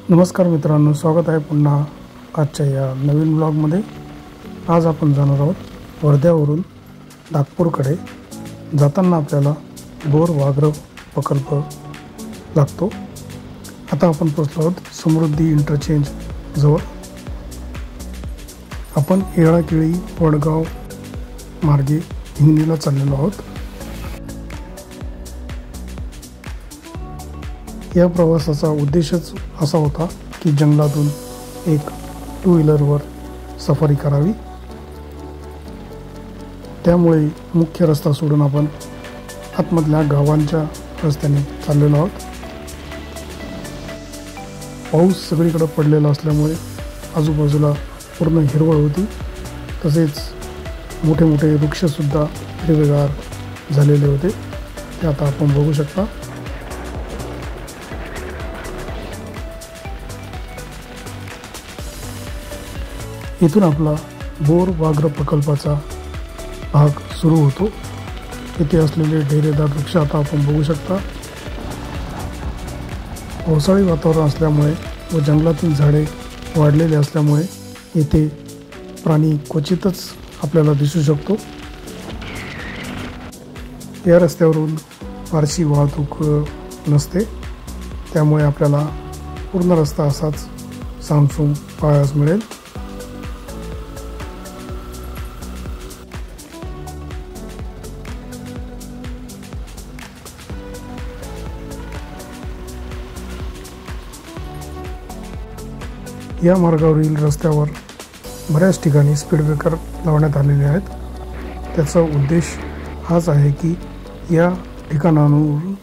नमस्कार मित्रांनो, स्वागत आहे पुन्हा आजच्या या नवीन ब्लॉगमध्ये। आज आपण जाणार आहोत वर्ध्यावरून नागपूरकडे। जाताना आपल्याला बोर व्याघ्र प्रकल्प लागतो। आता आपण पोहोचलो आहोत समृद्धी इंटरचेंज जवळ। आपण येळाकेळी वडगाव मार्गे हिंगणीला चाललेलो आहोत। या प्रवासाचा उद्देशच असा होता की जंगलातून एक 2 व्हीलरवर सफारी करावी। त्यामुळे मुख्य रस्ता सोडून आपण आतमधल्या गावांच्या रस्त्याने चाललेलो आहोत। पाऊस सगळीकडे पडलेला असल्यामुळे आजूबाजूला पूर्ण हिरवळ होती। तसेच मोठे मोठे वृक्षसुद्धा हिरवेगार झालेले होते, ते आता आपण बघू शकता। इथून आपला बोर व्याघ्र प्रकल्पाचा भाग सुरू होतो। इथे असलेले डेरेदार वृक्ष आता आपण बघू शकता। पावसाळी वातावरण असल्यामुळे व जंगलातील झाडे वाढलेले असल्यामुळे इथे प्राणी क्वचितच आपल्याला दिसू शकतो। या रस्त्यावरून फारशी वाहतूक नसते, त्यामुळे आपल्याला पूर्ण रस्ता असाच सामसूम पाहायला मिळेल। या मार्गावरील रस्त्यावर बऱ्याच ठिकाणी स्पीड ब्रेकर लावण्यात आलेले आहेत। त्याचा उद्देश हाच आहे की या ठिकाणांवरून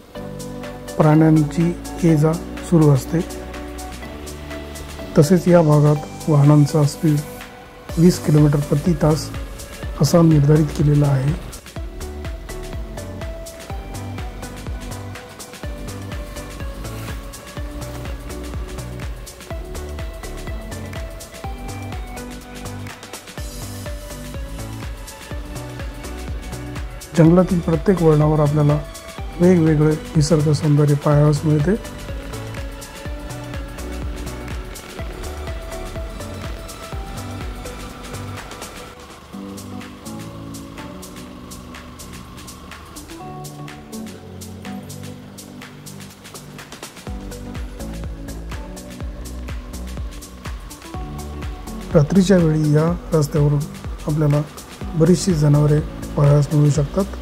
प्राण्यांची ये-जा सुरू असते। तसेच या भागात वाहनांचा स्पीड 20 किलोमीटर प्रति तास असा निर्धारित केलेला आहे। जंगलातील प्रत्येक वळणावर आपल्याला वेगवेगळे निसर्ग सौंदर्य पाहायला मिळते। रात्रीच्या वेळी या रस्त्यावरून आपल्याला बरीचशी जनावरे पाहायला मिळू शकतात।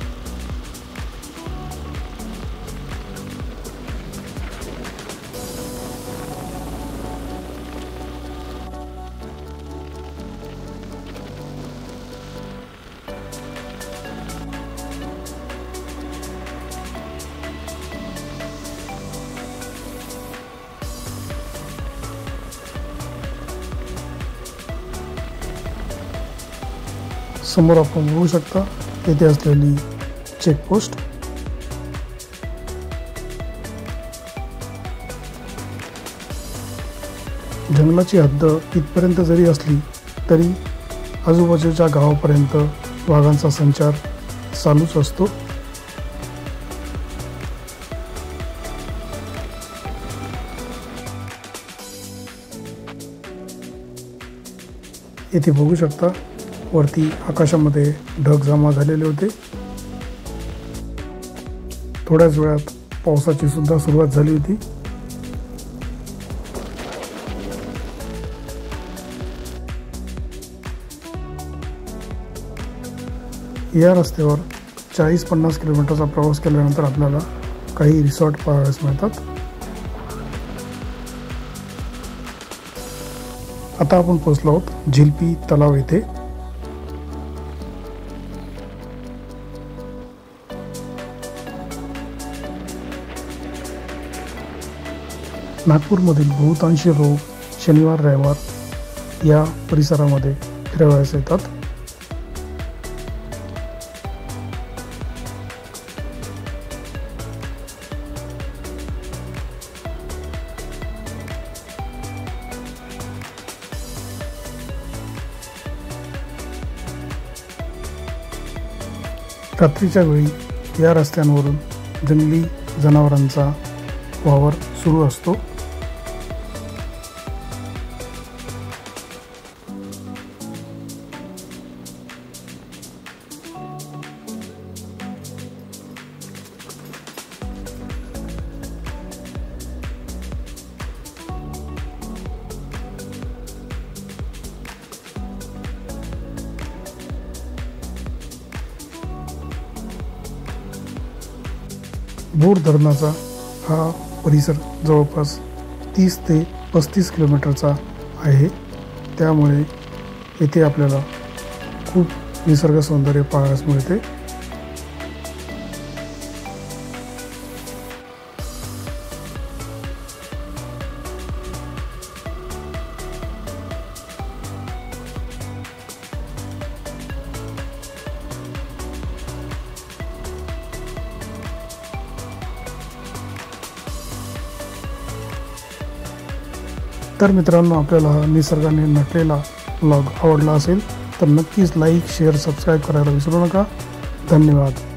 समोर आपण बघू शकता येथे असलेली चेकपोस्ट। जंगलाची हद्द इथपर्यंत जरी असली तरी आजूबाजूच्या गावापर्यंत वाघांचा संचार चालूच असतो। येथे बघू शकता वरती आकाशामध्ये ढग जमा झालेले होते। थोड्याच वेळात पावसाची सुद्धा सुरुवात झाली होती। या रस्त्यावर 40-50 किलोमीटरचा प्रवास केल्यानंतर आपल्याला काही रिसॉर्ट पाहायला मिळतात। आता आपण पोहोचलो आहोत झिलपी तलाव येथे। नागपूरमधील बहुतांशी लोक शनिवार रविवार या परिसरामध्ये फिरायला येतात। रात्रीच्या वेळी या रस्त्यांवरून जंगली जनावरांचा वावर सुरू असतो। बोर धरणाचा हा परिसर जवळपास 30 ते 35 किलोमीटरचा आहे, त्यामुळे येथे आपल्याला खूप निसर्ग सौंदर्य पाहायला मिळते. तर मित्रांनो, आपल्याला हा निसर्गाने नटलेला व्लॉग आवडला असेल तर नक्कीच लाईक, शेअर, सबस्क्राईब करायला विसरू नका. धन्यवाद.